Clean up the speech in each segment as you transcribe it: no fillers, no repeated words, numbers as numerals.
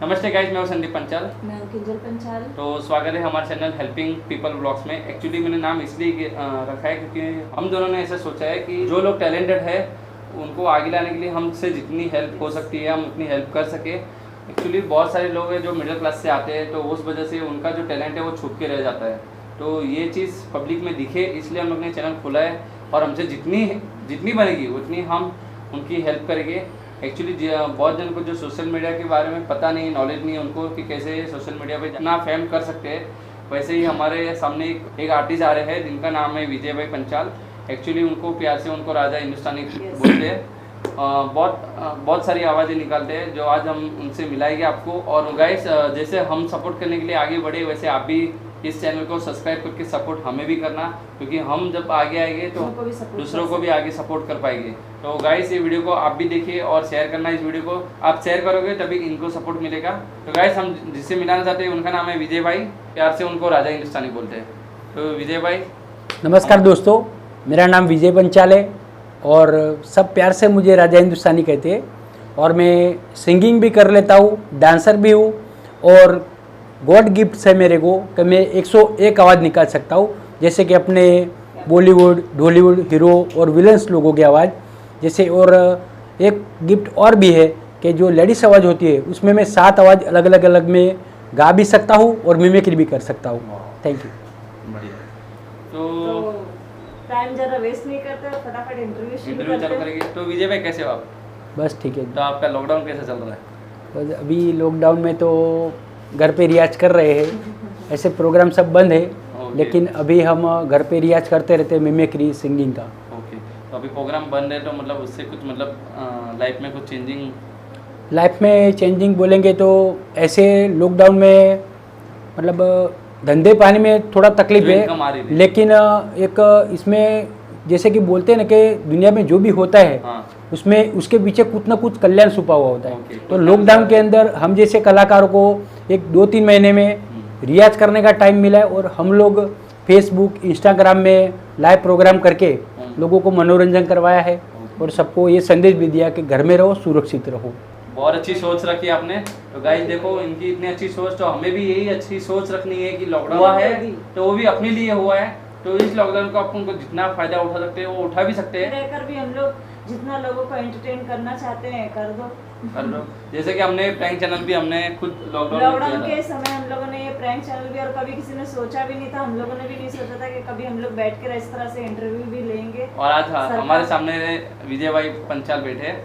नमस्ते गाइस, मैं हूं संदीप पंचाल। मैं हूं किंजल पंचाल। तो स्वागत है हमारे चैनल हेल्पिंग पीपल ब्लॉग्स में। एक्चुअली मैंने नाम इसलिए रखा है क्योंकि हम दोनों ने ऐसा सोचा है कि जो लोग टैलेंटेड है उनको आगे लाने के लिए हमसे जितनी हेल्प हो सकती है हम उतनी हेल्प कर सके। एक्चुअली बहुत सारे लोग हैं जो मिडिल क्लास से आते हैं, तो उस वजह से उनका जो टैलेंट है वो छुप के रह जाता है। तो ये चीज़ पब्लिक में दिखे इसलिए हम लोग ने चैनल खोला है और हमसे जितनी बनेगी उतनी हम उनकी हेल्प करेंगे। एक्चुअली बहुत जन को जो सोशल मीडिया के बारे में पता नहीं, नॉलेज नहीं है उनको कि कैसे सोशल मीडिया पे इतना फेम कर सकते हैं। वैसे ही हमारे सामने एक आर्टिस्ट आ रहे हैं जिनका नाम है विजय भाई पंचाल। एक्चुअली उनको प्यार से उनको राजा हिंदुस्तानी बोलते हैं। बहुत सारी आवाज़ें निकालते हैं जो आज हम उनसे मिलाएंगे आपको। और गाइस, जैसे हम सपोर्ट करने के लिए आगे बढ़े वैसे आप भी इस चैनल को सब्सक्राइब करके सपोर्ट हमें भी करना, क्योंकि हम जब आगे आएंगे तो दूसरों को भी आगे सपोर्ट कर पाएंगे। तो गाइस, ये वीडियो को आप भी देखिए और शेयर करना। इस वीडियो को आप शेयर करोगे तभी इनको सपोर्ट मिलेगा। तो गाइस, हम जिससे मिलाना चाहते हैं उनका नाम है विजय भाई। प्यार से उनको राजा हिंदुस्तानी बोलते हैं। तो विजय भाई नमस्कार दोस्तों, मेरा नाम विजय पंचाल है और सब प्यार से मुझे राजा हिंदुस्तानी कहते हैं। और मैं सिंगिंग भी कर लेता हूँ, डांसर भी हूँ और गॉड गिफ्ट है मेरे को कि मैं 101 आवाज़ निकाल सकता हूँ, जैसे कि अपने बॉलीवुड ढॉलीवुड हीरो और विलन्स लोगों की आवाज़ जैसे। और एक गिफ्ट और भी है कि जो लेडीज़ आवाज़ होती है उसमें मैं 7 आवाज़ अलग अलग में गा भी सकता हूँ और मिमिक्री भी कर सकता हूँ। Thank you. बढ़िया। तो टाइम ज़रा वेस्ट नहीं करते, फटाफट इंटरव्यू चालू करेंगे। तो विजय भाई कैसे हो आप? बस ठीक है। तो आपका लॉकडाउन कैसा चल रहा है? बस अभी लॉकडाउन में तो घर पे रियाज कर रहे हैं, ऐसे प्रोग्राम सब बंद है। लेकिन अभी हम घर पे रियाज करते रहते हैं मिमिक्री सिंगिंग का। ओके। तो अभी प्रोग्राम बंद है तो मतलब उससे कुछ लाइफ में कुछ चेंजिंग? लाइफ में चेंजिंग बोलेंगे तो ऐसे लॉकडाउन में मतलब धंधे पानी में थोड़ा तकलीफ है, लेकिन एक इसमें जैसे कि बोलते हैं ना कि दुनिया में जो भी होता है उसमें उसके पीछे कुछ ना कुछ कल्याण छुपा हुआ होता है। तो लॉकडाउन के अंदर हम जैसे कलाकारों को 1-2-3 महीने में रियाज करने का टाइम मिला है और हम लोग फेसबुक इंस्टाग्राम में लाइव प्रोग्राम करके लोगों को मनोरंजन करवाया है और सबको ये संदेश भी दिया कि घर में रहो, सुरक्षित रहो। बहुत अच्छी सोच रखी आपने। तो गाइस देखो, इनकी इतनी अच्छी सोच, तो हमें भी यही अच्छी सोच रखनी है कि लॉकडाउन हुआ है तो वो भी अपने लिए हुआ है। तो इस लॉकडाउन को अपन को जितना फायदा उठा सकते हैं वो उठा भी सकते हैं। रहकर भी हम लोग जितना लोगों को एंटरटेन करना चाहते हैं कर दो। जैसे कि हमने प्रैंक चैनल भी हमने खुद लॉकडाउन के समय हम लोगों ने ये प्रैंक चैनल भी, और कभी किसी ने सोचा भी नहीं था, हम लोगों ने भी नहीं सोचा था कि कभी हम लोग बैठकर इस तरह से इंटरव्यू भी लेंगे। और आज हमारे सामने विजय भाई पंचाल बैठे हैं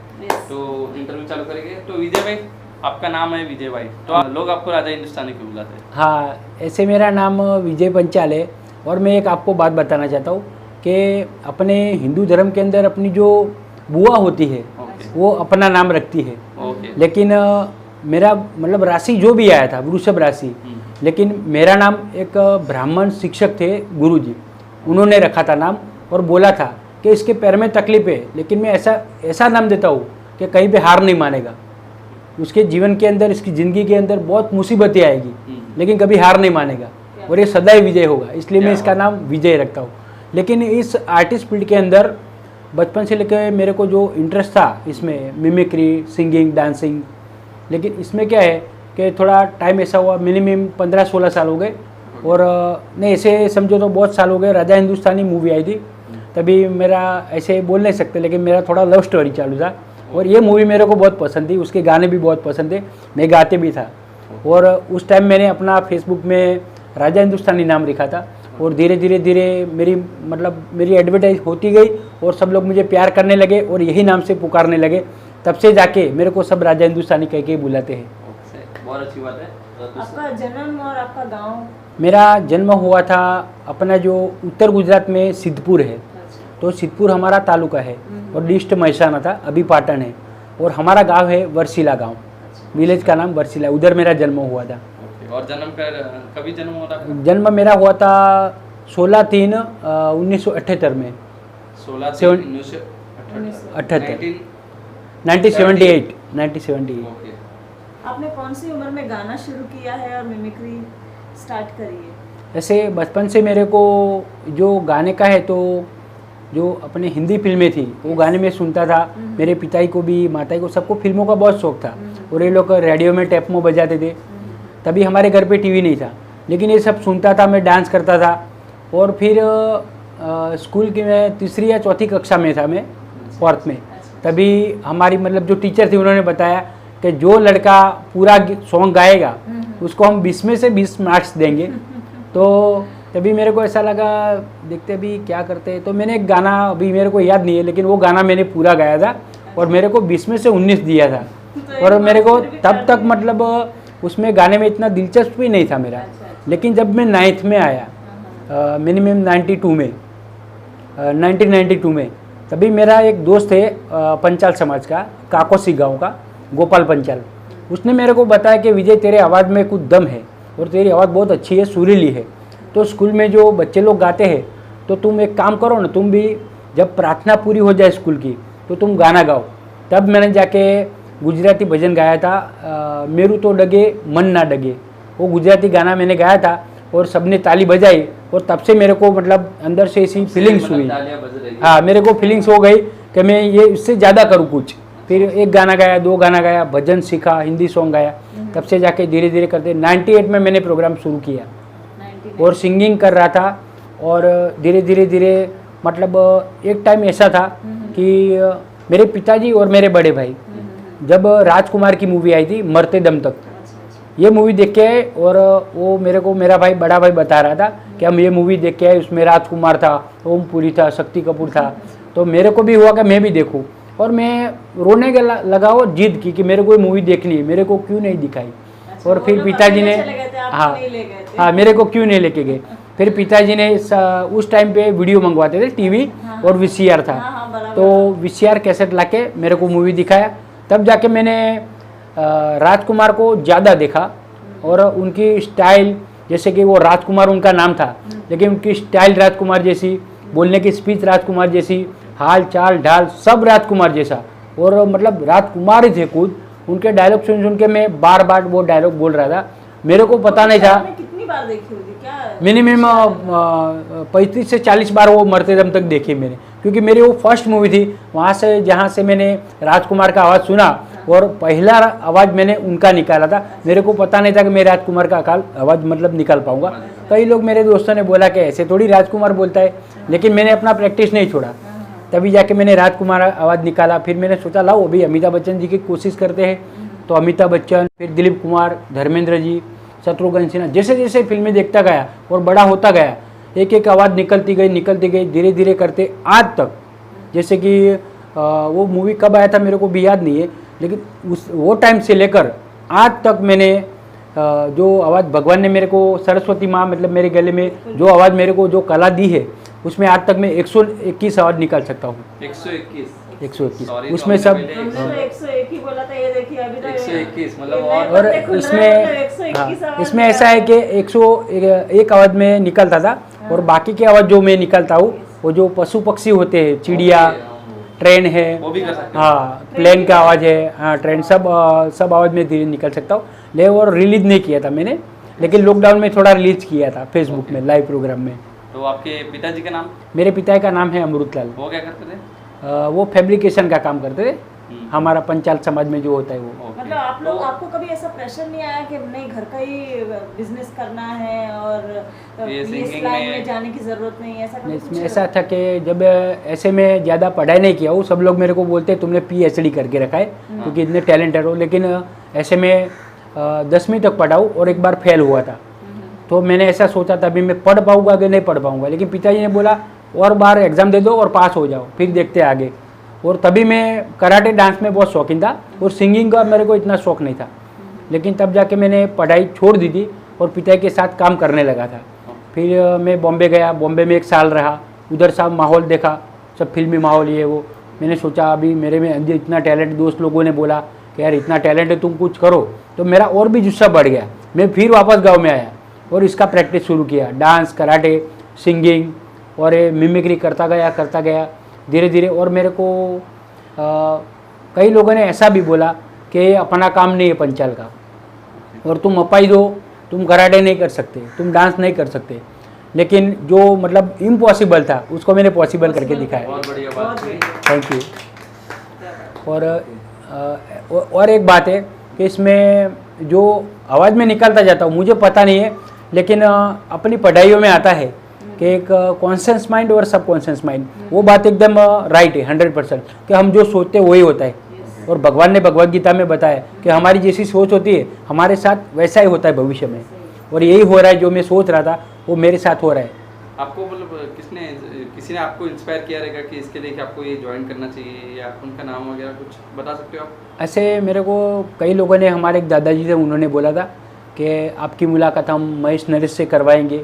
तो इंटरव्यू चालू करेंगे। तो विजय भाई, आपका नाम है विजय भाई, तो लोग आपको राजा हिंदुस्तानी क्यों बुलाते हैं? हाँ, ऐसे मेरा नाम विजय पंचाल है। और मैं एक आपको बात बताना चाहता हूँ कि अपने हिंदू धर्म के अंदर अपनी जो बुआ होती है वो अपना नाम रखती है। लेकिन मेरा मतलब राशि जो भी आया था वृषभ राशि, लेकिन मेरा नाम एक ब्राह्मण शिक्षक थे गुरुजी, उन्होंने रखा था नाम और बोला था कि इसके पैर में तकलीफ है, लेकिन मैं ऐसा नाम देता हूँ कि कहीं पे हार नहीं मानेगा। उसके जीवन के अंदर, इसकी ज़िंदगी के अंदर बहुत मुसीबतें आएगी लेकिन कभी हार नहीं मानेगा और ये सदैव विजय होगा, इसलिए मैं इसका नाम विजय रखता हूँ। लेकिन इस आर्टिस्ट फील्ड के अंदर बचपन से लेकर मेरे को जो इंटरेस्ट था इसमें मिमिक्री, सिंगिंग, डांसिंग, लेकिन इसमें क्या है कि थोड़ा टाइम ऐसा हुआ, मिनिमम 15-16 साल हो गए। और नहीं, ऐसे समझो तो बहुत साल हो गए। राजा हिंदुस्तानी मूवी आई थी तभी मेरा, ऐसे बोल नहीं सकते लेकिन मेरा थोड़ा लव स्टोरी चालू था और ये मूवी मेरे को बहुत पसंद थी, उसके गाने भी बहुत पसंद थे, मैं गाते भी था। और उस टाइम मैंने अपना फेसबुक में राजा हिंदुस्तानी नाम लिखा था और धीरे धीरे मेरी एडवर्टाइज होती गई और सब लोग मुझे प्यार करने लगे और यही नाम से पुकारने लगे। तब से जाके मेरे को सब राजा हिंदुस्तानी कह के बुलाते हैं। बहुत अच्छी बात है। आपका जन्म और आपका गांव? मेरा जन्म हुआ था अपना जो उत्तर गुजरात में सिद्धपुर है, तो सिद्धपुर हमारा तालुका है और डिस्ट्रिक्ट महसाना था, अभी पाटन है। और हमारा गांव है वर्सीला गांव, विलेज का नाम वर्सीला, उधर मेरा जन्म हुआ था। और कभी जन्म हुआ था? जन्म मेरा हुआ था 16/3/1978 में। 1978। आपने कौन सी उम्र में गाना शुरू किया है और मिमिक्री स्टार्ट करी है? ऐसे बचपन से मेरे को जो गाने का है, तो जो अपने हिंदी फिल्में थी वो गाने में सुनता था। मेरे पिताजी को भी, माताजी को, सबको फिल्मों का बहुत शौक था। और ये लोग रेडियो में टेप में बजाते थे। तभी हमारे घर पे टीवी नहीं था, लेकिन ये सब सुनता था, मैं डांस करता था। और फिर स्कूल की मैं तीसरी या चौथी कक्षा में था, मैं फोर्थ में, तभी हमारी मतलब जो टीचर थी उन्होंने बताया कि जो लड़का पूरा सॉन्ग गाएगा उसको हम 20 में से 20 मार्क्स देंगे। तो तभी मेरे को ऐसा लगा देखते अभी क्या करते हैं, तो मैंने एक गाना, अभी मेरे को याद नहीं है, लेकिन वो गाना मैंने पूरा गाया था और मेरे को 20 में से 19 दिया था। और मेरे को तब तक मतलब उसमें गाने में इतना दिलचस्पी नहीं था मेरा। लेकिन जब मैं 9th में आया, मिनिमम 1992 में, तभी मेरा एक दोस्त है पंचाल समाज का, काकोसी गांव का, गोपाल पंचाल, उसने मेरे को बताया कि विजय तेरे आवाज़ में कुछ दम है और तेरी आवाज़ बहुत अच्छी है, सुरीली है। तो स्कूल में जो बच्चे लोग गाते हैं तो तुम एक काम करो ना, तुम भी जब प्रार्थना पूरी हो जाए स्कूल की तो तुम गाना गाओ। तब मैंने जाके गुजराती भजन गाया था, मेरू तो डगे मन ना डगे, वो गुजराती गाना मैंने गाया था और सबने ताली बजाई। और तब से मेरे को मतलब अंदर से ऐसी फीलिंग्स हुई, हाँ मेरे को फीलिंग्स हो गई कि मैं ये इससे ज़्यादा करूँ कुछ। फिर एक गाना गाया, 2 गाना गाया, भजन सीखा, हिंदी सॉन्ग गाया। तब से जाके धीरे धीरे करते 98 में मैंने प्रोग्राम शुरू किया और सिंगिंग कर रहा था। और धीरे धीरे मतलब एक टाइम ऐसा था कि मेरे पिताजी और मेरे बड़े भाई जब राजकुमार की मूवी आई थी मरते दम तक, ये मूवी देख के आए। और वो मेरे को मेरा भाई, बड़ा भाई बता रहा था कि हम ये मूवी देख के आए, उसमें राजकुमार था, ओमपुरी था, शक्ति कपूर था। तो मेरे को भी हुआ कि मैं भी देखूं और मैं रोने लगा और जिद की कि मेरे को ये मूवी देखनी है, मेरे को क्यों नहीं दिखाई। और फिर पिताजी ने, हाँ मेरे को क्यों नहीं लेके गए। फिर पिताजी ने उस टाइम पे वीडियो मंगवाते थे, टीवी और VCR था, तो VCR कैसेट लाके मेरे को मूवी दिखाया। तब जाके मैंने राजकुमार को ज़्यादा देखा और उनकी स्टाइल, जैसे कि वो राजकुमार उनका नाम था, लेकिन उनकी स्टाइल राजकुमार जैसी, बोलने की स्पीच राजकुमार जैसी, हाल चाल ढाल सब राजकुमार जैसा। और मतलब राजकुमार ही थे खुद। उनके डायलॉग सुन के मैं बार बार वो डायलॉग बोल रहा था, मेरे को पता नहीं था। कितनी बार देखी होगी क्या? मिनिमम 35 से 40 बार वो मरते दम तक देखी मैंने, क्योंकि मेरी वो फर्स्ट मूवी थी। वहाँ से जहाँ से मैंने राजकुमार का आवाज़ सुना और पहला आवाज़ मैंने उनका निकाला था। मेरे को पता नहीं था कि मैं राजकुमार का आवाज़ मतलब निकाल पाऊँगा। कई लोग मेरे दोस्तों ने बोला कि ऐसे थोड़ी राजकुमार बोलता है, लेकिन मैंने अपना प्रैक्टिस नहीं छोड़ा। तभी जाके मैंने राजकुमार आवाज़ निकाला। फिर मैंने सोचा लाओ अभी अमिताभ बच्चन जी की कोशिश करते हैं। तो अमिताभ बच्चन, फिर दिलीप कुमार, धर्मेंद्र जी, शत्रुघ्न सिन्हा, जैसे जैसे फिल्में देखता गया और बड़ा होता गया, एक एक आवाज़ निकलती गई, धीरे धीरे करते आज तक। जैसे कि वो मूवी कब आया था मेरे को भी याद नहीं है, लेकिन वो टाइम से लेकर आज तक मैंने जो आवाज़ भगवान ने मेरे को, सरस्वती माँ मतलब मेरे गले में जो आवाज़ मेरे को जो कला दी है, उसमें आज तक मैं 121 आवाज़ निकाल सकता हूँ। 121 उसमें सब 101 ही बोला था, ये देखिए अभी तो 121 मतलब। और इसमें ऐसा है कि 101 आवाज़ में निकलता था और बाकी की आवाज़ जो मैं निकालता हूँ वो जो पशु पक्षी होते हैं, चिड़िया, ट्रेन है, वो भी कर सकते हैं। हाँ प्लेन का आवाज़ है, हाँ ट्रेन, सब आवाज़ में धीरे निकल सकता हूँ। ले और रिलीज नहीं किया था मैंने, लेकिन लॉकडाउन में थोड़ा रिलीज किया था फेसबुक में, लाइव प्रोग्राम में। तो आपके पिताजी का नाम? मेरे पिता का नाम है अमृतलाल। वो क्या करते थे? वो फैब्रिकेशन का काम करते थे, हमारा पंचाल समाज में जो होता है वो। मतलब आपको कभी ऐसा प्रेशर नहीं आया कि नहीं घर का ही बिजनेस करना है और इस लाइन में जाने की जरूरत नहीं है, ऐसा कभी? इसमें ऐसा था कि जब ऐसे में ज़्यादा पढ़ाई नहीं किया हूँ, सब लोग मेरे को बोलते तुमने PhD करके रखा है क्योंकि इतने टैलेंटेड हो, लेकिन ऐसे में 10वीं तक पढ़ा हूँ और एक बार फेल हुआ था। तो मैंने ऐसा सोचा था अभी मैं पढ़ पाऊँगा कि नहीं पढ़ पाऊँगा, लेकिन पिताजी ने बोला और बार एग्ज़ाम दे दो और पास हो जाओ, फिर देखते आगे। और तभी मैं कराटे डांस में बहुत शौकीन था और सिंगिंग का मेरे को इतना शौक नहीं था, लेकिन तब जाके मैंने पढ़ाई छोड़ दी थी और पिता के साथ काम करने लगा था। फिर मैं बॉम्बे गया, बॉम्बे में 1 साल रहा, उधर सब माहौल देखा, सब फिल्मी माहौल ये वो। मैंने सोचा अभी मेरे में अंदर इतना टैलेंट, दोस्त लोगों ने बोला कि यार इतना टैलेंट है तुम कुछ करो, तो मेरा और भी जुस्सा बढ़ गया। मैं फिर वापस गाँव में आया और इसका प्रैक्टिस शुरू किया, डांस, कराटे, सिंगिंग और मिमिक्री करता गया धीरे धीरे। और मेरे को कई लोगों ने ऐसा भी बोला कि अपना काम नहीं है पंचाल का और तुम अपाई दो, तुम कराटे नहीं कर सकते, तुम डांस नहीं कर सकते, लेकिन जो मतलब इम्पॉसिबल था उसको मैंने पॉसिबल करके दिखाया। बहुत बढ़िया बात है। Thank you. और एक बात है कि इसमें जो आवाज़ में निकालता जाता हूँ मुझे पता नहीं है, लेकिन अपनी पढ़ाइयों में आता है कि एक कॉन्शियस माइंड और सब कॉन्शियस माइंड, वो बात एकदम राइट है 100%, कि हम जो सोचते हैं वही होता है। और भगवान ने भगवद गीता में बताया कि हमारी जैसी सोच होती है हमारे साथ वैसा ही होता है भविष्य में, और यही हो रहा है। जो मैं सोच रहा था वो मेरे साथ हो रहा है। आपको मतलब किसी ने आपको इंस्पायर किया रहेगा कि इसके लिए कि आपको ये ज्वाइन करना चाहिए, या उनका नाम वगैरह कुछ बता सकते हो आप? ऐसे मेरे को कई लोगों ने, हमारे एक दादाजी थे, उन्होंने बोला था कि आपकी मुलाकात हम महेश नरेश से करवाएंगे,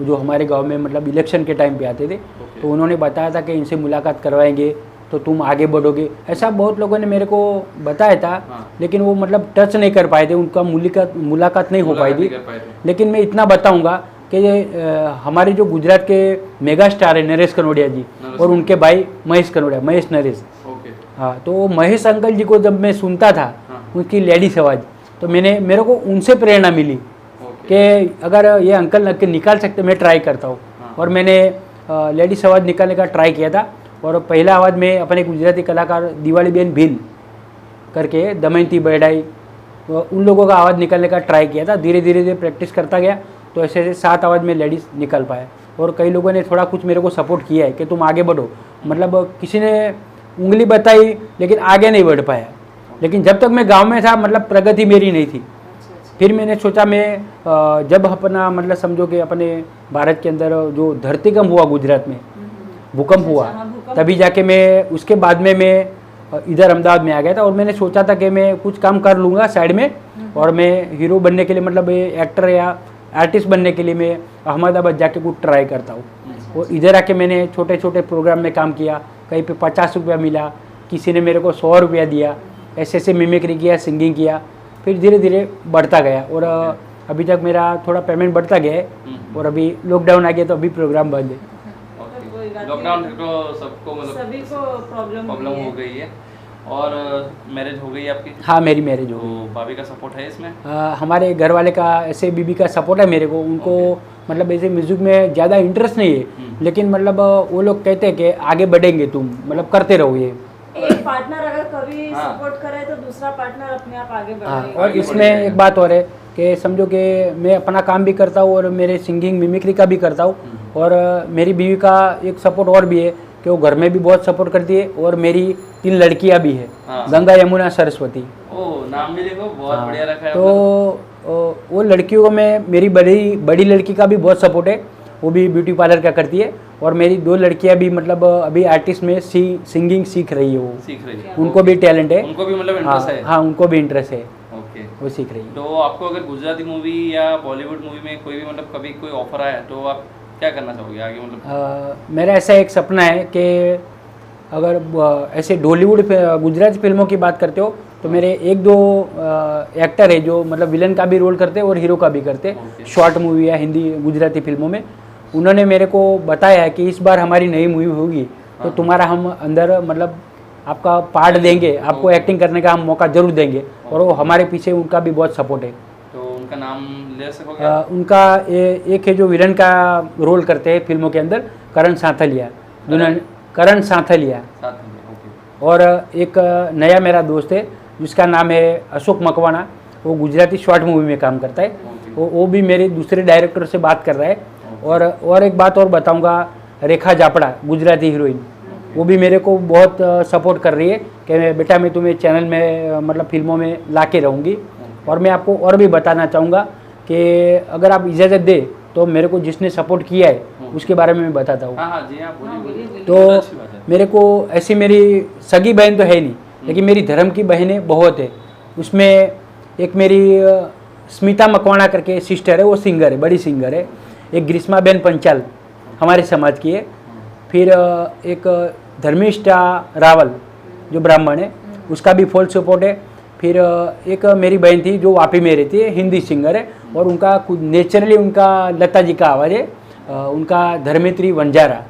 जो हमारे गांव में मतलब इलेक्शन के टाइम पे आते थे। तो उन्होंने बताया था कि इनसे मुलाकात करवाएंगे तो तुम आगे बढ़ोगे, ऐसा बहुत लोगों ने मेरे को बताया था। लेकिन वो मतलब टच नहीं कर पाए थे, उनका मुलाकात नहीं हो पाई थी। लेकिन मैं इतना बताऊंगा कि हमारे जो गुजरात के मेगा स्टार है नरेश कनोडिया जी, और उनके भाई महेश कनोडिया, महेश नरेश। हाँ, तो महेश अंकल जी को जब मैं सुनता था उनकी लेडीज आवाज़, तो मेरे को उनसे प्रेरणा मिली कि अगर ये अंकल निकाल सकते मैं ट्राई करता हूँ। और मैंने लेडीज आवाज़ निकालने का ट्राई किया था, और पहला आवाज़ में अपने गुजराती कलाकार दिवाली बेन भील करके, दमयंती बड़ाई, उन लोगों का आवाज़ निकालने का ट्राई किया था। धीरे धीरे प्रैक्टिस करता गया, तो ऐसे ऐसे 7 आवाज़ में लेडीज़ निकल पाया। और कई लोगों ने थोड़ा कुछ मेरे को सपोर्ट किया है कि तुम आगे बढ़ो, मतलब किसी ने उंगली बताई लेकिन आगे नहीं बढ़ पाया। लेकिन जब तक मैं गांव में था मतलब प्रगति मेरी नहीं थी। फिर मैंने सोचा मैं जब अपना मतलब समझो कि अपने भारत के अंदर जो धरतीकंप हुआ, गुजरात में भूकंप हुआ, तभी जाके मैं उसके बाद में मैं इधर अहमदाबाद में आ गया था। और मैंने सोचा था कि मैं कुछ काम कर लूँगा साइड में, और मैं हीरो बनने के लिए मतलब एक्टर या आर्टिस्ट बनने के लिए मैं अहमदाबाद जाके कुछ ट्राई करता हूँ। और इधर आके मैंने छोटे छोटे प्रोग्राम में काम किया, कहीं पे 50 रुपया मिला, किसी ने मेरे को 100 रुपया दिया, ऐसे ऐसे मिमिक्री किया, सिंगिंग किया। फिर धीरे धीरे बढ़ता गया, और अभी तक मेरा थोड़ा पेमेंट बढ़ता गया है। और अभी लॉकडाउन आ गया तो अभी प्रोग्राम बंद है। लॉकडाउन तो सबको मतलब सभी को प्रॉब्लम हो गई है। और मैरिज हो गई आपकी? हाँ, मेरी मैरिज हो गई। तो भाभी का सपोर्ट है इसमें? हमारे घर वाले का, ऐसे बीबी का सपोर्ट है मेरे को। उनको मतलब ऐसे म्यूजिक में ज़्यादा इंटरेस्ट नहीं है, लेकिन मतलब वो लोग कहते हैं कि आगे बढ़ेंगे तुम, मतलब करते रहो ये। एक पार्टनर अगर कभी सपोर्ट करे तो दूसरा पार्टनर अपने आप आगे बढ़ेगा। और इसमें एक बात और है कि समझो कि मैं अपना काम भी करता हूँ और मेरे सिंगिंग मिमिक्री का भी करता हूँ। और मेरी बीवी का एक सपोर्ट और भी है कि वो घर में भी बहुत सपोर्ट करती है। और मेरी 3 लड़कियाँ भी है, गंगा, यमुना, सरस्वती। नाम भी देखो बहुत बढ़िया रखा है। तो वो लड़कियों को मैं, मेरी बड़ी लड़की का भी बहुत सपोर्ट है, वो भी ब्यूटी पार्लर का करती है। और मेरी 2 लड़कियां भी मतलब अभी आर्टिस्ट में सिंगिंग सीख रही है, वो सीख रही है। उनको भी टैलेंट है, उनको भी मतलब इंटरेस्ट है। हाँ, उनको भी इंटरेस्ट है। ओके, वो सीख रही है। तो आपको अगर गुजराती मूवी या बॉलीवुड मूवी में कोई भी मतलब कभी कोई ऑफर आया तो आप क्या करना चाहोगे आगे? मतलब मेरा ऐसा एक सपना है कि अगर ऐसे बॉलीवुड गुजराती फिल्मों की बात करते हो तो मेरे 1-2 एक्टर है जो मतलब विलन का भी रोल करते हैं और हीरो का भी करते हैं, शॉर्ट मूवी या हिंदी गुजराती फिल्मों में। उन्होंने मेरे को बताया है कि इस बार हमारी नई मूवी होगी तो तुम्हारा हम अंदर मतलब आपका पार्ट देंगे, आपको एक्टिंग करने का हम मौका जरूर देंगे। और वो हमारे पीछे, उनका भी बहुत सपोर्ट है। तो उनका नाम ले सकोगे? उनका एक है जो विलन का रोल करते हैं फिल्मों के अंदर, करण साथलिया, करण साथलिया। और एक नया मेरा दोस्त है जिसका नाम है अशोक मकवाना, वो गुजराती शॉर्ट मूवी में काम करता है। वो भी मेरे दूसरे डायरेक्टर से बात कर रहा है। और एक बात और बताऊंगा, रेखा जापड़ा, गुजराती हीरोइन, वो भी मेरे को बहुत सपोर्ट कर रही है कि बेटा मैं तुम्हें चैनल में मतलब फिल्मों में ला के रहूँगी। और मैं आपको और भी बताना चाहूँगा कि अगर आप इजाज़त दे तो मेरे को जिसने सपोर्ट किया है उसके बारे में मैं बताता हूँ। तो मेरे को ऐसी मेरी सगी बहन तो है नहीं, लेकिन मेरी धर्म की बहनें बहुत है। उसमें एक मेरी स्मिता मकवाना करके सिस्टर है, वो सिंगर है, बड़ी सिंगर है। एक ग्रीष्मा बेन पंचाल हमारे समाज की है। फिर एक धर्मिष्ठा रावल जो ब्राह्मण है, उसका भी फुल सपोर्ट है। फिर एक मेरी बहन थी जो वापी में रहती है, हिंदी सिंगर है, और उनका कुछ नेचुरली उनका लता जी का आवाज़ है, उनका धर्मेत्री वंजारा,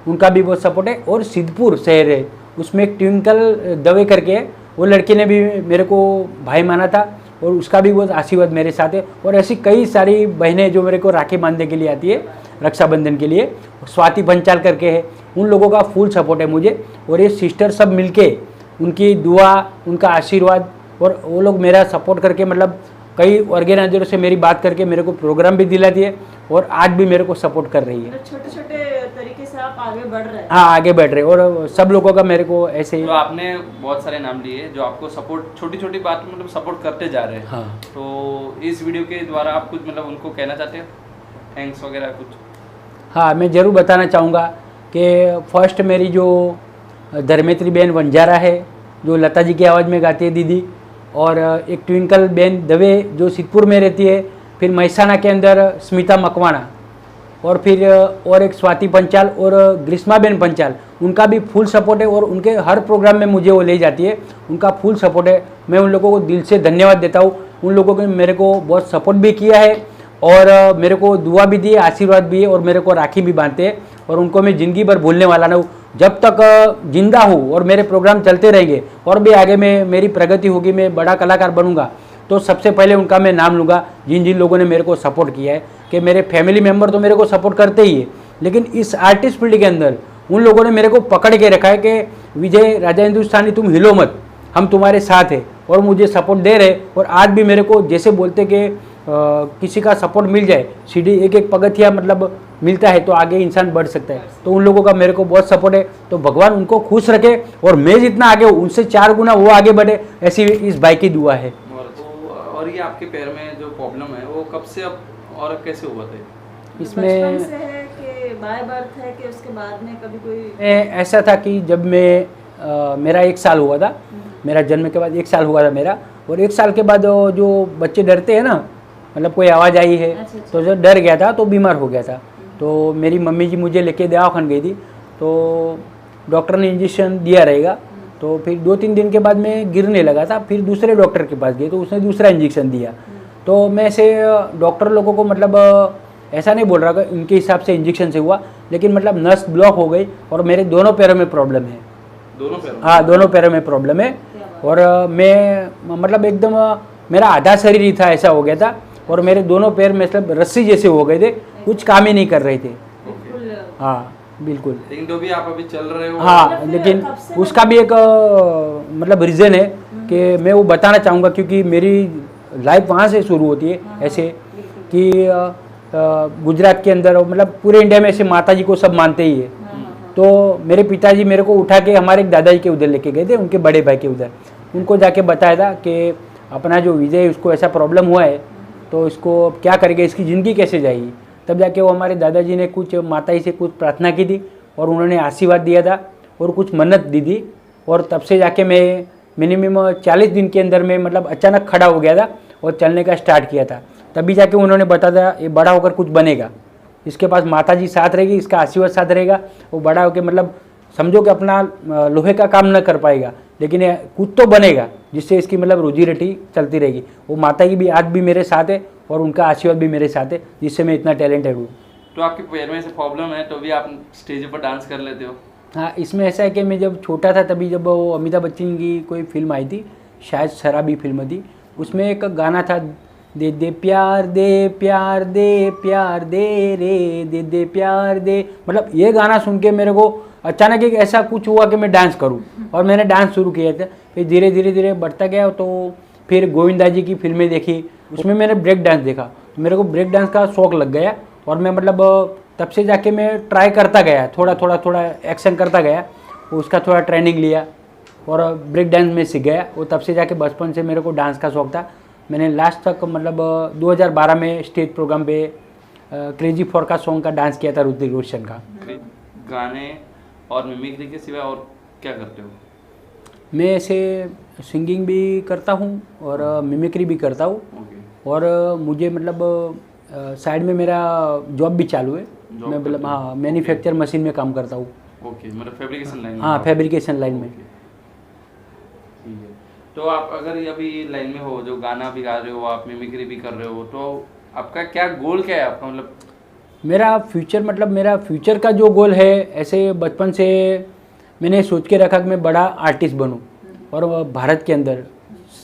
उनका भी बहुत सपोर्ट है। और सिद्धपुर शहर है, उसमें एक ट्विंकल दवे करके है, वो लड़की ने भी मेरे को भाई माना था और उसका भी बहुत आशीर्वाद मेरे साथ है। और ऐसी कई सारी बहनें जो मेरे को राखी बांधने के लिए आती है, रक्षाबंधन के लिए, स्वाति पंचाल करके है, उन लोगों का फुल सपोर्ट है मुझे। और ये सिस्टर सब मिलके, उनकी दुआ, उनका आशीर्वाद और वो लोग मेरा सपोर्ट करके मतलब कई ऑर्गेनाइजरों से मेरी बात करके मेरे को प्रोग्राम भी दिलाती है और आज भी मेरे को सपोर्ट कर रही है। छोटे छोटे तरीके से आप आगे बढ़ रहे हैं। हाँ, आगे बढ़ रहे और सब लोगों का मेरे को ऐसे ही। तो आपने बहुत सारे नाम लिए जो आपको सपोर्ट छोटी छोटी बात में मतलब सपोर्ट करते जा रहे हैं। हाँ, तो इस वीडियो के द्वारा आप कुछ मतलब उनको कहना चाहते हो, थैंक्स वगैरह कुछ? हाँ, मैं ज़रूर बताना चाहूँगा कि फर्स्ट मेरी जो धर्मेत्री बहन वंजारा है जो लता जी की आवाज़ में गाती है दीदी, और एक ट्विंकल बहन दवे जो सिद्धपुर में रहती है, फिर महसाना के अंदर स्मिता मकवाना, और फिर और एक स्वाति पंचाल और ग्रीष्मा बेन पंचाल, उनका भी फुल सपोर्ट है और उनके हर प्रोग्राम में मुझे वो ले जाती है, उनका फुल सपोर्ट है। मैं उन लोगों को दिल से धन्यवाद देता हूँ। उन लोगों ने मेरे को बहुत सपोर्ट भी किया है और मेरे को दुआ भी दी है, आशीर्वाद भी है और मेरे को राखी भी बांधते हैं और उनको मैं ज़िंदगी भर भूलने वाला ना हूँ। जब तक जिंदा हूँ और मेरे प्रोग्राम चलते रहेंगे और भी आगे में मेरी प्रगति होगी, मैं बड़ा कलाकार बनूंगा, तो सबसे पहले उनका मैं नाम लूँगा जिन जिन लोगों ने मेरे को सपोर्ट किया है। कि मेरे फैमिली मेम्बर तो मेरे को सपोर्ट करते ही है, लेकिन इस आर्टिस्ट फील्ड के अंदर उन लोगों ने मेरे को पकड़ के रखा है कि विजय राजा हिंदुस्तानी तुम हिलो मत, हम तुम्हारे साथ हैं, और मुझे सपोर्ट दे रहे। और आज भी मेरे को जैसे बोलते कि किसी का सपोर्ट मिल जाए, सीढ़ी एक एक पगथिया मतलब मिलता है तो आगे इंसान बढ़ सकता है, तो उन लोगों का मेरे को बहुत सपोर्ट है। तो भगवान उनको खुश रखे और मैं जितना आगे हूँ उनसे 4 गुना वो आगे बढ़े, ऐसी इस भाई की दुआ है। और ये आपके पैर में जो प्रॉब्लम है वो कब से अब और कैसे हुआ था? इसमें बचपन से है कि बाय बर्थ है कि उसके बाद में कभी कोई? ऐसा था कि जब मैं मेरा 1 साल हुआ था, मेरा जन्म के बाद 1 साल हुआ था मेरा, और 1 साल के बाद जो बच्चे डरते हैं ना, मतलब कोई आवाज़ आई है तो जो डर गया था तो बीमार हो गया था। तो मेरी मम्मी जी मुझे लेके दवाखाना गई थी, तो डॉक्टर ने इंजेक्शन दिया रहेगा, तो फिर 2-3 दिन के बाद मैं गिरने लगा था। फिर दूसरे डॉक्टर के पास गए तो उसने दूसरा इंजेक्शन दिया। तो मैं ऐसे डॉक्टर लोगों को मतलब ऐसा नहीं बोल रहा कि उनके हिसाब से इंजेक्शन से हुआ, लेकिन मतलब नस ब्लॉक हो गई और मेरे दोनों पैरों में प्रॉब्लम है। दोनों पैरों? हाँ, दोनों पैरों में प्रॉब्लम है। और मैं मतलब एकदम मेरा आधा शरीर ही था, ऐसा हो गया था, और मेरे दोनों पैर मतलब रस्सी जैसे हो गए थे, कुछ काम ही नहीं कर रहे थे। हाँ बिल्कुल। लेकिन तो भी आप अभी चल रहे हो? हाँ, लेकिन उसका भी एक मतलब रीज़न है कि मैं वो बताना चाहूँगा, क्योंकि मेरी लाइफ वहाँ से शुरू होती है। ऐसे कि गुजरात के अंदर मतलब पूरे इंडिया में ऐसे माता जी को सब मानते ही है। तो मेरे पिताजी मेरे को उठा के हमारे एक दादाजी के उधर लेके गए थे, उनके बड़े भाई के उधर। उनको जाके बताया था कि अपना जो विजय उसको ऐसा प्रॉब्लम हुआ है तो इसको क्या करेंगे, इसकी ज़िंदगी कैसे जाएगी। तब जाके वो हमारे दादाजी ने कुछ माता जी से कुछ प्रार्थना की थी और उन्होंने आशीर्वाद दिया था और कुछ मन्नत दी थी, और तब से जाके मैं मिनिमम 40 दिन के अंदर में मतलब अचानक खड़ा हो गया था और चलने का स्टार्ट किया था। तभी जाके उन्होंने बताया ये बड़ा होकर कुछ बनेगा, इसके पास माता जी साथ रहेगी, इसका आशीर्वाद साथ रहेगा, वो बड़ा होकर मतलब समझो कि अपना लोहे का काम न कर पाएगा, लेकिन ये कुछ तो बनेगा जिससे इसकी मतलब रोजी रोटी चलती रहेगी। वो माता जी भी आज भी मेरे साथ है और उनका आशीर्वाद भी मेरे साथ है, जिससे मैं इतना टैलेंटेड हूँ। तो आपके पैर में से प्रॉब्लम है तो भी आप स्टेज पर डांस कर लेते हो? हाँ, इसमें ऐसा है कि मैं जब छोटा था तभी जब वो अमिताभ बच्चन की कोई फिल्म आई थी, शायद शराबी फिल्म थी, उसमें एक गाना था, दे दे प्यार दे प्यार दे प्यार दे रे दे दे प्यार दे। मतलब ये गाना सुन के मेरे को अचानक एक ऐसा कुछ हुआ कि मैं डांस करूं, और मैंने डांस शुरू किया था। फिर धीरे धीरे धीरे बढ़ता गया, तो फिर गोविंदा जी की फिल्में देखी, उसमें मैंने ब्रेक डांस देखा, तो मेरे को ब्रेक डांस का शौक लग गया और मैं मतलब तब से जाके मैं ट्राई करता गया, थोड़ा एक्शन करता गया, उसका थोड़ा ट्रेनिंग लिया और ब्रेक डांस में सीख गया। और तब से जाके बचपन से मेरे को डांस का शौक था। मैंने लास्ट तक मतलब 2012 में स्टेज प्रोग्राम पे क्रेजी फॉर का सॉन्ग का डांस किया था, ऋतिक रोशन का। गाने और मिमिक्री के सिवा और क्या करते हो? मैं ऐसे सिंगिंग भी करता हूँ और मिमिक्री भी करता हूँ, और मुझे मतलब साइड में मेरा जॉब भी चालू है। मैं मतलब हाँ मैन्युफैक्चर मशीन में काम करता हूँ। ओके, मतलब फैब्रिकेशन लाइन में? हाँ, फैब्रिकेशन लाइन में। ठीक है। तो आप अगर अभी लाइन में हो, जो गाना भी गा रहे हो, आप मिमिक्री भी कर रहे हो, तो आपका क्या गोल क्या है आपका? मतलब मेरा फ्यूचर का जो गोल है, ऐसे बचपन से मैंने सोच के रखा कि मैं बड़ा आर्टिस्ट बनूं, और भारत के अंदर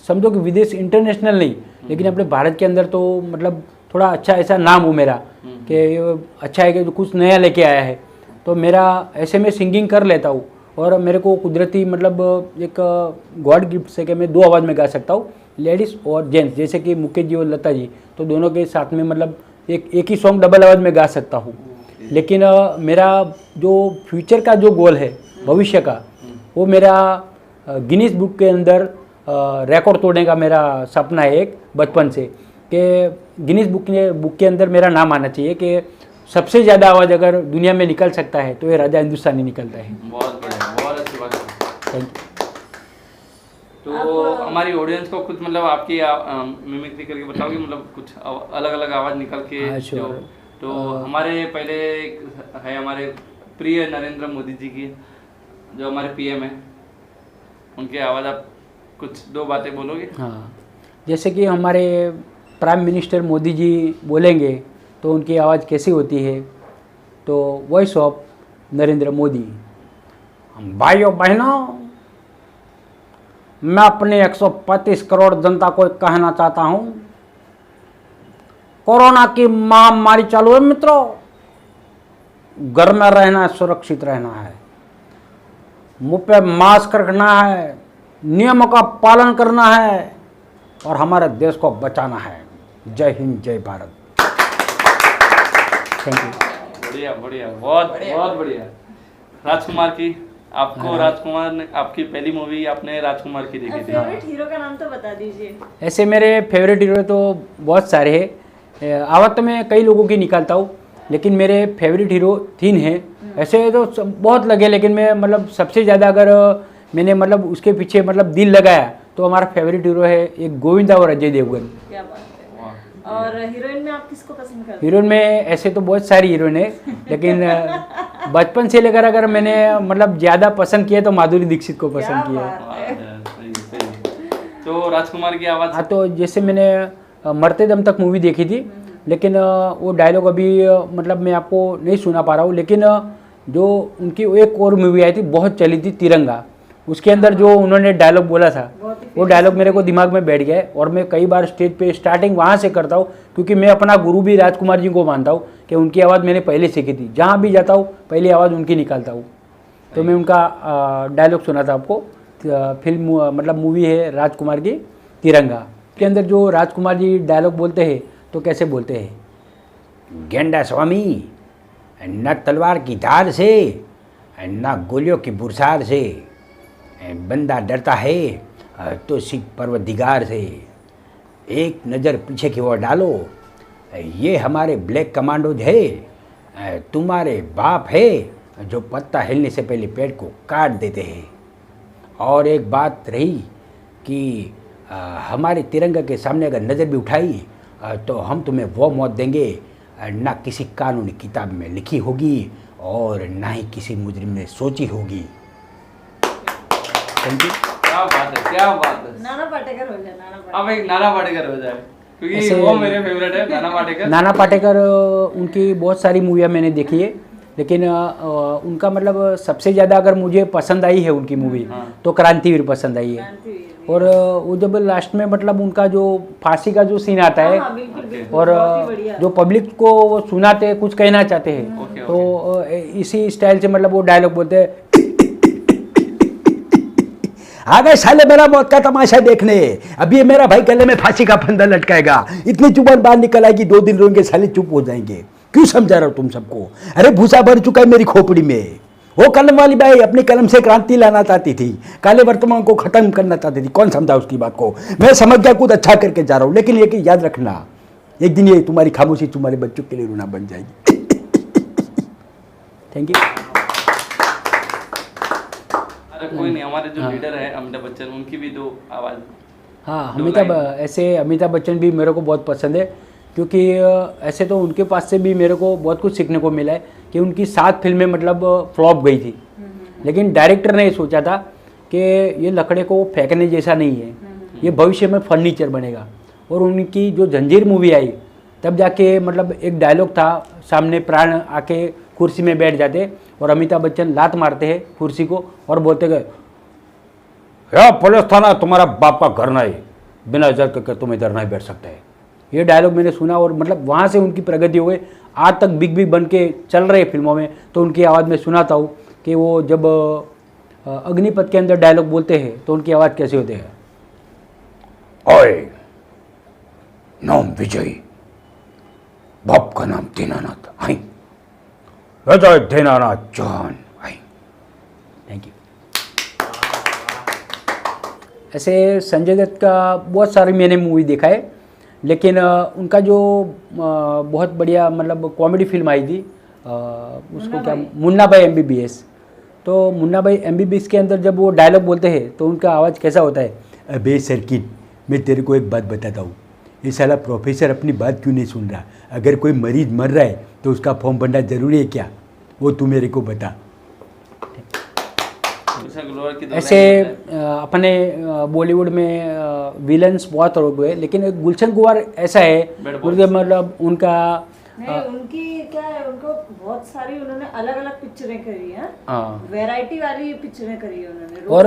समझो कि विदेश इंटरनेशनल नहीं, लेकिन अपने भारत के अंदर तो मतलब थोड़ा अच्छा ऐसा नाम हो मेरा कि अच्छा है कि कुछ नया लेके आया है। तो मेरा ऐसे मैं सिंगिंग कर लेता हूँ और मेरे को कुदरती मतलब एक गॉड गिफ्ट से कि मैं 2 आवाज़ में गा सकता हूँ, लेडीज़ और जेंट्स, जैसे कि मुकेश जी और लता जी, तो दोनों के साथ में मतलब एक ही सॉन्ग डबल आवाज़ में गा सकता हूँ। लेकिन मेरा जो फ्यूचर का जो गोल है भविष्य का, वो मेरा गिनीज बुक के अंदर रिकॉर्ड तोड़ने का मेरा सपना है एक बचपन से, कि गिनीज बुक के अंदर मेरा नाम आना चाहिए कि सबसे ज़्यादा आवाज़ अगर दुनिया में निकल सकता है तो ये राजा हिंदुस्तानी निकलता है। बहुत बढ़िया, बहुत अच्छी बात है। Thank you. तो हमारी ऑडियंस को कुछ मतलब आपकी मिमिक्री करके बताओगे, मतलब कुछ अलग अलग आवाज़ निकल के हाँ, जो, sure। तो हमारे पहले है हमारे प्रिय नरेंद्र मोदी जी की, जो हमारे पीएम है, उनकी आवाज़ आप कुछ 2 बातें बोलोगे? हाँ, जैसे कि हमारे प्राइम मिनिस्टर मोदी जी बोलेंगे तो उनकी आवाज़ कैसी होती है, तो वॉइस ऑफ नरेंद्र मोदी। भाइयों बहनों, मैं अपने 135 करोड़ जनता को कहना चाहता हूँ, कोरोना की महामारी चालू है मित्रों, घर में रहना है, सुरक्षित रहना है, मुंह पे मास्क रखना है, नियमों का पालन करना है और हमारे देश को बचाना है। जय हिंद, जय भारत। Thank you. बढ़िया बढ़िया, बहुत बहुत बढ़िया। राजकुमार की, आपको राजकुमार ने, आपकी पहली मूवी आपने राजकुमार की देखी थी। फेवरेट हीरो का नाम तो बता दीजिए। ऐसे मेरे फेवरेट हीरो तो बहुत सारे हैं, आवाज़ तो मैं कई लोगों की निकालता हूँ, लेकिन मेरे फेवरेट हीरो 3 हैं। ऐसे तो बहुत लगे, लेकिन मैं मतलब सबसे ज़्यादा अगर मैंने मतलब उसके पीछे मतलब दिल लगाया तो हमारा फेवरेट हीरो है एक गोविंदा और अजय देवगन। क्या बात है। और हीरोइन में आप किसको पसंद करते हैं? हीरोइन में ऐसे तो बहुत सारी हीरोइन है, लेकिन बचपन से लेकर अगर मैंने मतलब ज़्यादा पसंद किया तो माधुरी दीक्षित को पसंद किया है। तो राजकुमार की आवाज़, हाँ, तो जैसे मैंने मरते दम तक मूवी देखी थी, लेकिन वो डायलॉग अभी मतलब मैं आपको नहीं सुना पा रहा हूँ, लेकिन जो उनकी एक और मूवी आई थी बहुत चली थी, तिरंगा, उसके अंदर जो उन्होंने डायलॉग बोला था वो डायलॉग मेरे को दिमाग में बैठ गया है और मैं कई बार स्टेज पे स्टार्टिंग वहाँ से करता हूँ, क्योंकि मैं अपना गुरु भी राजकुमार जी को मानता हूँ कि उनकी आवाज़ मैंने पहले सीखी थी, जहाँ भी जाता हूँ पहली आवाज़ उनकी निकालता हूँ। तो मैं उनका डायलॉग सुना था आपको, फिल्म मतलब मूवी है राजकुमार की तिरंगा, के अंदर जो राजकुमार जी डायलॉग बोलते हैं तो कैसे बोलते हैं, गेंडा स्वामी न तलवार की धार से न गोलियों की बुरसार से, बंदा डरता है तो सिख परवरदिगार से, एक नज़र पीछे की ओर डालो, ये हमारे ब्लैक कमांडोज है, तुम्हारे बाप है जो पत्ता हिलने से पहले पेड़ को काट देते हैं। और एक बात रही कि हमारे तिरंगा के सामने अगर नज़र भी उठाई तो हम तुम्हें वो मौत देंगे ना किसी कानूनी किताब में लिखी होगी और ना ही किसी मुजरिम ने सोची होगी। Thank you. क्या बात है, क्या बात है। नाना पाटेकर हो जाए, नाना पाटेकर। अब एक नाना पाटेकर हो जाए, क्योंकि वो मेरे फेवरेट है नाना पाटेकर। नाना पाटेकर उनकी बहुत सारी मूवियाँ मैंने देखी है, लेकिन उनका मतलब सबसे ज़्यादा अगर मुझे पसंद आई है उनकी मूवी तो क्रांतिवीर पसंद आई है। और वो जब लास्ट में मतलब उनका जो फांसी का जो सीन आता है और जो पब्लिक को वो सुनाते हैं, कुछ कहना चाहते हैं, तो इसी स्टाइल से मतलब वो डायलॉग बोलते हैं, आ गए साले मेरा मौत का तमाशा देखने, अभी ये मेरा भाई गले में फांसी का फंदा लटकाएगा, इतनी जुबान बाहर निकल आएगी 2 दिन रोएंगे साले, चुप हो जाएंगे। क्यों समझा रहा हो तुम सबको? अरे भूसा भर चुका है मेरी खोपड़ी में। वो कलम वाली बाई अपनी कलम से क्रांति लाना चाहती थी, काले वर्तमान को खत्म करना चाहती थी, कौन समझा उसकी बात को? मैं समझ गया, कुछ अच्छा करके जा रहा हूँ, लेकिन ये याद रखना एक दिन ये तुम्हारी खामोशी तुम्हारे बच्चों के लिए रोना बन जाएगी। Thank you. अरे कोई नहीं, हमारे जो लीडर है अमिताभ बच्चन, उनकी भी 2 आवाज़। हाँ, अमिताभ बच्चन भी मेरे को बहुत पसंद है, क्योंकि ऐसे तो उनके पास से भी मेरे को बहुत कुछ सीखने को मिला है कि उनकी 7 फिल्में मतलब फ्लॉप गई थी, लेकिन डायरेक्टर ने सोचा था कि ये लकड़े को फेंकने जैसा नहीं है, ये भविष्य में फर्नीचर बनेगा। और उनकी जो जंजीर मूवी आई तब जाके मतलब एक डायलॉग था, सामने प्राण आके कुर्सी में बैठ जाते और अमिताभ बच्चन लात मारते हैं कुर्सी को और बोलते गए, पुलिस थाना तुम्हारा बाप का घर नहीं, बिना इजाजत करके तुम इधर नहीं बैठ सकते। ये डायलॉग मैंने सुना और मतलब वहाँ से उनकी प्रगति हो गई, आज तक बिग बन के चल रहे फिल्मों में। तो उनकी आवाज़ में सुनाता हूँ कि वो जब अग्निपथ के अंदर डायलॉग बोलते हैं तो उनकी आवाज़ कैसे होती है? ओए, नाम विजय, बाप का नाम दीनानाथ, आई विजय दीनानाथ चौहान, आई। Thank you. ऐसे संजय दत्त का बहुत सारी मैंने मूवी देखा है, लेकिन उनका जो बहुत बढ़िया मतलब कॉमेडी फिल्म आई थी, उसको क्या, मुन्ना भाई MBBS। तो मुन्ना भाई MBBS के अंदर जब वो डायलॉग बोलते हैं तो उनका आवाज़ कैसा होता है? अबे सर्किट, मैं तेरे को एक बात बताता हूँ, ये साला प्रोफेसर अपनी बात क्यों नहीं सुन रहा? अगर कोई मरीज मर रहा है तो उसका फॉर्म भरना जरूरी है क्या? वो तू मेरे को बता। ऐसे अपने बॉलीवुड में विलन्स बहुत हो गए, लेकिन गुलशन कुमार ऐसा है, उनके मतलब उनका नहीं, उनकी क्या है, उनको बहुत सारी उन्होंने अलग अलग पिक्चरें करी हैं, हाँ, वैरायटी वाली पिक्चरें करी है उन्होंने, और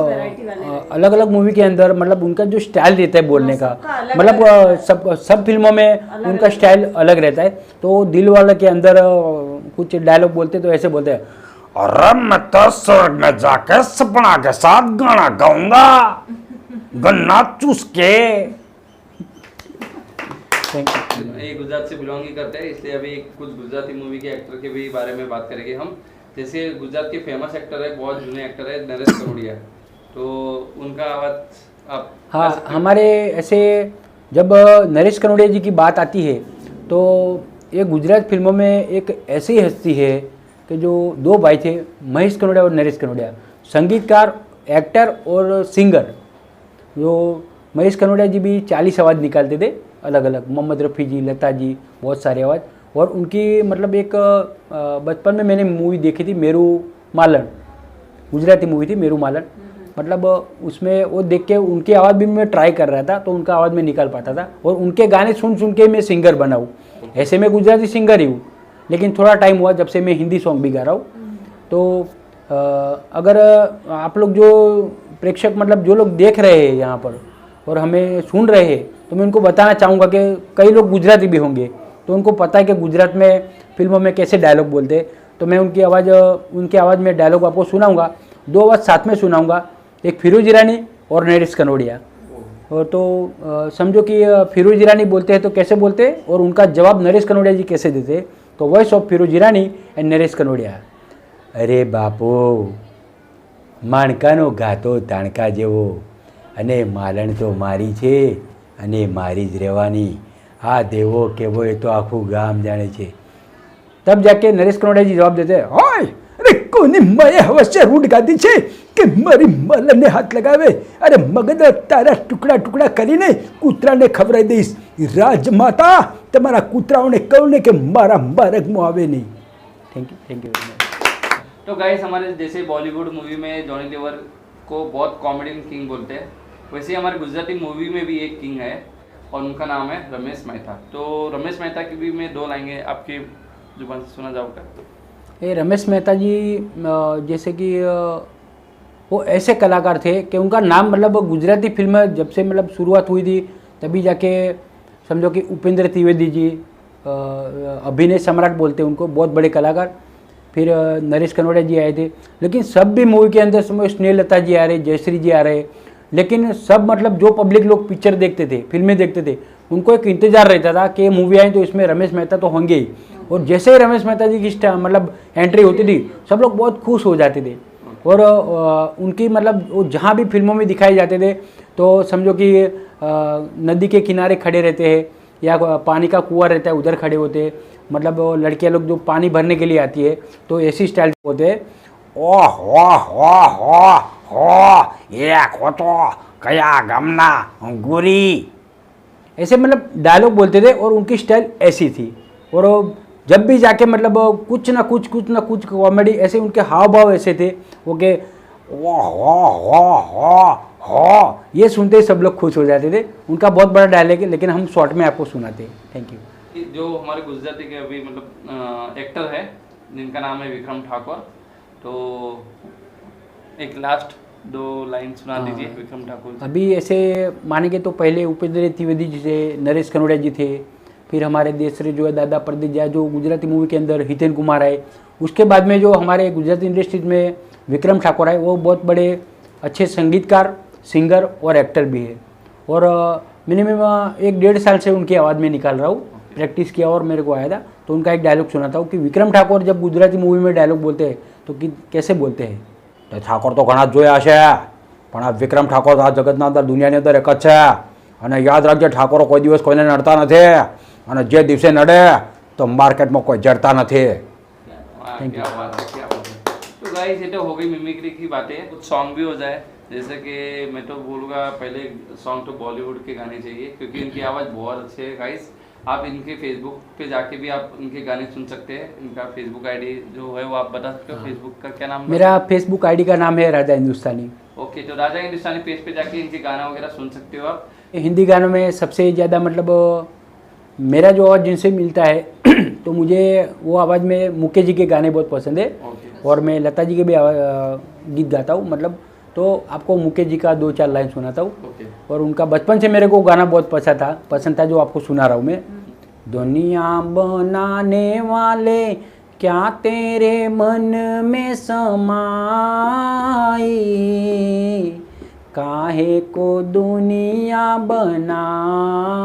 वैरायटी वाले अलग अलग मूवी के अंदर मतलब उनका जो स्टाइल रहता है बोलने का, अलग मतलब सब फिल्मों में उनका स्टाइल अलग रहता है। तो दिल वाले के अंदर कुछ डायलॉग बोलते तो ऐसे बोलते हैं, अरे मैं तो स्वर्ग में जाकर सपना के साथ गाना गाऊंगा, गन्ना चूस के। ये गुजरात से बिलोंग करते हैं, इसलिए अभी कुछ गुजराती मूवी के एक्टर के भी बारे में बात करेंगे हम। जैसे गुजरात के फेमस एक्टर है, बहुत जुने एक्टर है, नरेश कनोडिया, तो उनका आवाज़ आप? हाँ, हमारे ऐसे जब नरेश कनोडिया जी की बात आती है तो ये गुजरात फिल्मों में एक ऐसी हस्ती है कि जो दो भाई थे, महेश कनोडिया और नरेश कनोडिया, संगीतकार, एक्टर और सिंगर। जो महेश कनोडिया जी भी 40 आवाज़ निकालते थे अलग अलग, मोहम्मद रफ़ी जी, लता जी, बहुत सारे आवाज़। और उनकी मतलब एक बचपन में मैंने मूवी देखी थी, मेरू मालन, गुजराती मूवी थी मेरू मालन, मतलब उसमें वो देख के उनकी आवाज़ भी मैं ट्राई कर रहा था तो उनका आवाज़ में निकाल पाता था, और उनके गाने सुन सुन के मैं सिंगर बना हूँ। ऐसे मैं गुजराती सिंगर ही हूँ, लेकिन थोड़ा टाइम हुआ जब से मैं हिंदी सॉन्ग भी गा रहा हूँ। तो अगर आप लोग जो प्रेक्षक मतलब जो लोग देख रहे हैं यहाँ पर और हमें सुन रहे हैं, तो मैं उनको बताना चाहूँगा कि कई लोग गुजराती भी होंगे, तो उनको पता है कि गुजरात में फिल्मों में कैसे डायलॉग बोलते हैं। तो मैं उनकी आवाज़ में डायलॉग आपको सुनाऊँगा, दो आवाज़ साथ में सुनाऊँगा, एक फिरोज ईरानी और नरेश कनोडिया। और तो समझो कि फिरोज ईरानी बोलते हैं तो कैसे बोलते हैं, और उनका जवाब नरेश कनोडिया जी कैसे देते हैं। तो voice of Firoz Irani and Naresh Kanodia. अरे बापो, माणकानो गातो ताणका जेवो, अने मालन तो मारी छे अने मारी ज रहेवानी, आ देवो केवो ए तो आखू गाम जाने छे। तब जाके नरेश कनोडिया जी जवाब देते हैं, ओए अरे कोनी मये अवश्य रूट गादी छे के मारी मालन ने हाथ लगावे, अरे मगद तारा टुकड़ा टुकड़ा करीने कूतरा ने खवराई दईश, राजमाता तमारा कूतराओं ने कहने के मारा मारक में आवे नहीं। Thank you very much. तो गाइस, हमारे जैसे बॉलीवुड मूवी में जॉनी लीवर को बहुत कॉमेडियन किंग बोलते हैं, वैसे ही हमारे गुजराती मूवी में भी एक किंग है और उनका नाम है रमेश मेहता। तो रमेश मेहता की भी मैं दो लाएंगे आपकी जुबान से सुना जाऊँगा। ये रमेश मेहता जी जैसे कि वो ऐसे कलाकार थे कि उनका नाम मतलब गुजराती फिल्म जब से मतलब शुरुआत हुई थी तभी जाके समझो कि उपेंद्र त्रिवेदी जी, अभिनय सम्राट बोलते हैं उनको, बहुत बड़े कलाकार। फिर नरेश कनोडिया जी आए थे, लेकिन सब भी मूवी के अंदर समय स्नेहलता जी आ रहे, जयश्री जी आ रहे, लेकिन सब मतलब जो पब्लिक लोग पिक्चर देखते थे, फिल्में देखते थे, उनको एक इंतजार रहता था कि मूवी आई तो इसमें रमेश मेहता तो होंगे ही। और जैसे ही रमेश मेहता जी की मतलब एंट्री होती थी, सब लोग बहुत खुश हो जाते थे। और उनकी मतलब वो जहाँ भी फिल्मों में दिखाए जाते थे तो समझो कि नदी के किनारे खड़े रहते हैं या पानी का कुआं रहता है उधर खड़े होते हैं, मतलब लड़कियाँ लोग जो पानी भरने के लिए आती है तो ऐसी स्टाइल होते हैं, ओह हो हो हो ये खोतो कया गमना गुरी, ऐसे मतलब डायलॉग बोलते थे और उनकी स्टाइल ऐसी थी। और जब भी जाके मतलब कुछ ना कुछ कॉमेडी, ऐसे उनके हाव भाव ऐसे थे वो के ओह हो ये सुनते ही सब लोग खुश हो जाते थे। उनका बहुत बड़ा डायलॉग है, लेकिन हम शॉर्ट में आपको सुनाते हैं। Thank you. जो हमारे गुजराती के अभी मतलब एक्टर है जिनका नाम है विक्रम ठाकुर, तो एक लास्ट दो लाइन सुना दीजिए विक्रम ठाकुर। अभी ऐसे मानेंगे तो पहले उपेंद्र त्रिवेदी जी थे, नरेश कनोडिया जी थे, फिर हमारे देश से जो है दादा परदेश जो गुजराती मूवी के अंदर हितेन कुमार आए, उसके बाद में जो हमारे गुजराती इंडस्ट्रीज में विक्रम ठाकुर है, वो बहुत बड़े अच्छे संगीतकार, सिंगर और एक्टर भी है। और मिनिमम 1-1.5 साल से उनकी आवाज़ में निकाल रहा हूँ, प्रैक्टिस किया और मेरे को आया था। तो उनका एक डायलॉग सुना था कि विक्रम ठाकुर जब गुजराती मूवी में डायलॉग बोलते हैं तो कैसे बोलते हैं? तो ઠાકોર તો ઘણા જ જોયા હશે, પણ આ વિક્રમ ઠાકોર આ જગતના અંદર દુનિયાની અંદર એક જ છે. અને યાદ રાખજે, ઠાકોરો કોઈ દિવસ કોઈને નડતા નથી, અને જે દિવસે નડે તો માર્કેટમાં કોઈ જડતા નથી. क्या बात है, क्या बात है। तो गाइस ये तो हो गई मिमिक्री की बातें, कुछ सॉन्ग भी हो जाए। जैसे कि मैं तो बोलूँगा पहले सॉन्ग तो बॉलीवुड के गाने चाहिए, क्योंकि इनकी आवाज़ बहुत अच्छी है गाइस। आप इनके फेसबुक पे जाके भी आप इनके गाने सुन सकते हैं। इनका फेसबुक आईडी जो है वो आप बता सकते हो? फेसबुक का क्या नाम? मेरा फेसबुक आईडी का नाम है राजा हिंदुस्तानी। ओके, तो राजा हिंदुस्तानी पेज पे जाके इनके गाना वगैरह सुन सकते हो आप। हिंदी गानों में सबसे ज़्यादा मतलब मेरा जो आवाज़ जिनसे मिलता है तो मुझे वो आवाज़ में मुकेश जी के गाने बहुत पसंद है। और मैं लता जी के भी गीत गाता हूँ, मतलब तो आपको मुकेश जी का 2-4 लाइन सुनाता हूँ। और उनका बचपन से मेरे को गाना बहुत पसंद था जो आपको सुना रहा हूँ मैं। दुनिया बनाने वाले क्या तेरे मन में समाई, काहे को दुनिया बनाई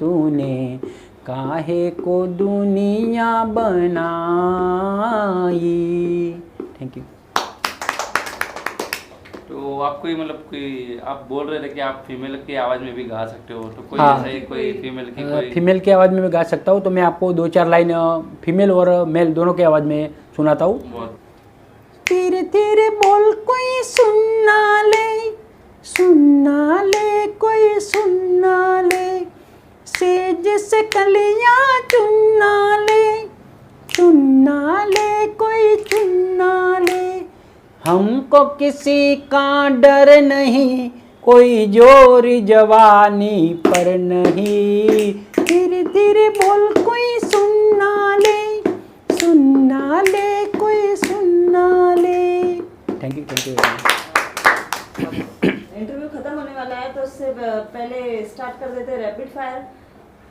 तूने, काहे को दुनिया बनाई। Thank you. तो आपको ही मतलब कोई आप बोल रहे थे कि आप फीमेल की आवाज़ में भी गा सकते हो, तो कोई हाँ। ऐसा ही कोई फीमेल की कोई फीमेल की आवाज़ में मैं गा सकता हूँ, तो मैं आपको 2-4 लाइन फीमेल और मेल दोनों की आवाज़ में सुनाता हूँ। बहुत तेरे तेरे बोल कोई सुनना ले कोई सुनना ले, सेज से कलियां चुनना ले कोई चुनना ले। हमको किसी का डर नहीं, कोई जोर जवानी पर नहीं। धीरे धीरे बोल कोई सुनना ले कोई सुनना ले। Thank you. इंटरव्यू खत्म होने वाला है, तो उससे पहले स्टार्ट कर देते हैं रैपिड फायर।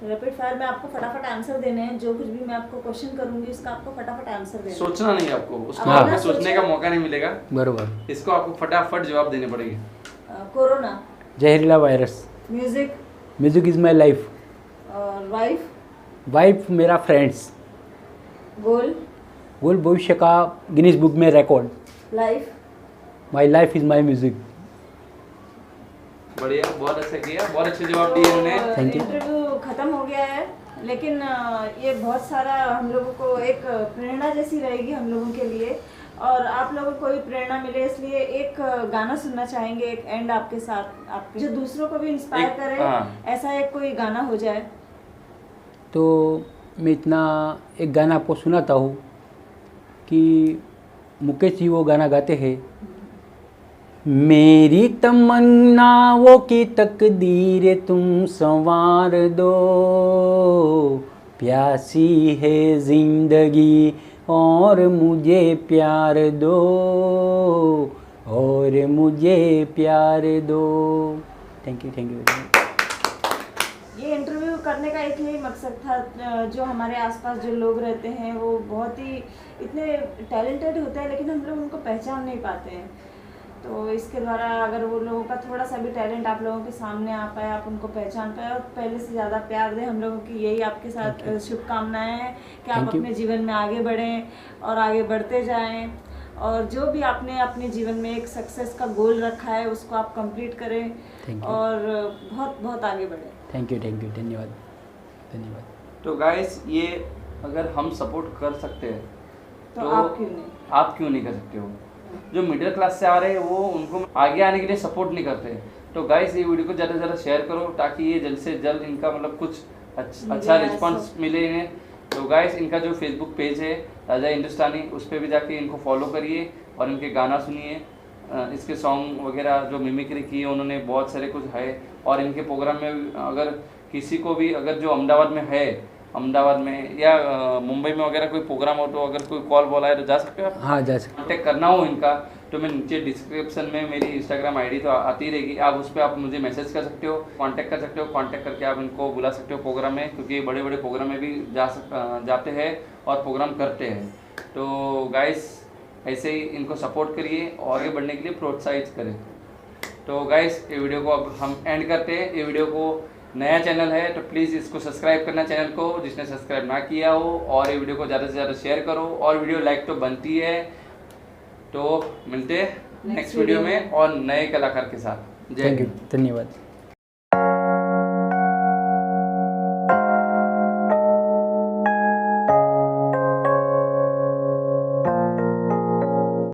रैपिड फायर में आपको फटाफट आंसर देने हैं। जो कुछ भी मैं आपको क्वेश्चन करूंगी उसका आपको फटाफट आंसर देना है। सोचना नहीं आपको, उसको हाँ। आपको सोचने का मौका नहीं मिलेगा, बरोबर। इसको आपको फटाफट जवाब देने पड़ेगी। कोरोना, जहरीला virus, music is my life, और वाइफ मेरा फ्रेंड्स, गोल भविष्य का गिनीज बुक में record, my life is my music. बढ़िया, बहुत अच्छा किया, बहुत अच्छे जवाब दिए उन्होंने। Thank you। इंटरव्यू खत्म हो गया है, लेकिन ये बहुत सारा हम लोगों को एक प्रेरणा जैसी रहेगी हम लोगों के लिए, और आप लोगों को भी प्रेरणा मिले, इसलिए एक गाना सुनना चाहेंगे, एक एंड आपके साथ, आपके जो दूसरों को भी इंस्पायर करे, ऐसा एक कोई गाना हो जाए। तो मैं इतना एक गाना आपको सुनाता हूँ कि मुकेश जी वो गाना गाते हैं, मेरी तमन्नाओं की तकदीर तुम संवार दो, प्यासी है जिंदगी और मुझे प्यार दो, और मुझे प्यार दो। Thank you. ये इंटरव्यू करने का एक यही मकसद था, जो हमारे आसपास जो लोग रहते हैं वो बहुत ही इतने टैलेंटेड होते हैं, लेकिन हम लोग उनको पहचान नहीं पाते हैं। तो इसके द्वारा अगर वो लोगों का थोड़ा सा भी टैलेंट आप लोगों के सामने आ पाए, आप उनको पहचान पाए और पहले से ज़्यादा प्यार दें, हम लोगों की यही आपके साथ शुभकामनाएं हैं कि आप अपने जीवन में आगे बढ़ें और आगे बढ़ते जाएं, और जो भी आपने अपने जीवन में एक सक्सेस का गोल रखा है उसको आप कंप्लीट करें और बहुत बहुत आगे बढ़ें। Thank you. धन्यवाद। तो गाइस, ये अगर हम सपोर्ट कर सकते हैं तो आप क्यों नहीं कर सकते हो? जो मिडिल क्लास से आ रहे हैं वो उनको आगे आने के लिए सपोर्ट नहीं करते। तो गाइस, ये वीडियो को ज़्यादा से ज़्यादा शेयर करो ताकि ये जल्द से जल्द इनका मतलब कुछ अच्छा रिस्पांस मिले इन्हें। तो गाइस, इनका जो फेसबुक पेज है राजा हिंदुस्तानी, उस पर भी जाके इनको फॉलो करिए और इनके गाना सुनिए। इसके सॉन्ग वगैरह जो मिमिक्री की है उन्होंने बहुत सारे कुछ है, और इनके प्रोग्राम में अगर किसी को भी अगर जो अहमदाबाद में या मुंबई में वगैरह कोई प्रोग्राम हो तो अगर कोई कॉल बोला है तो जा सकते हो आप? हाँ, जा सकते। कॉन्टेक्ट करना हो इनका तो मैं नीचे डिस्क्रिप्शन में मेरी इंस्टाग्राम आईडी तो आती रहेगी, आप उस पर आप मुझे मैसेज कर सकते हो, कांटेक्ट कर सकते हो। कांटेक्ट करके आप इनको बुला सकते हो प्रोग्राम में, क्योंकि बड़े बड़े प्रोग्राम में भी जाते हैं और प्रोग्राम करते हैं। तो गाइस, ऐसे ही इनको सपोर्ट करिए और आगे बढ़ने के लिए प्रोत्साहित करें। तो गाइस ये वीडियो को अब हम एंड करते हैं। ये वीडियो को नया चैनल है तो प्लीज़ इसको सब्सक्राइब करना चैनल को जिसने सब्सक्राइब ना किया हो, और ये वीडियो को ज़्यादा से ज़्यादा शेयर करो, और वीडियो लाइक तो बनती है। तो मिलते हैं नेक्स्ट वीडियो में और नए कलाकार के साथ। जय थैंक यू, हिंद। धन्यवाद।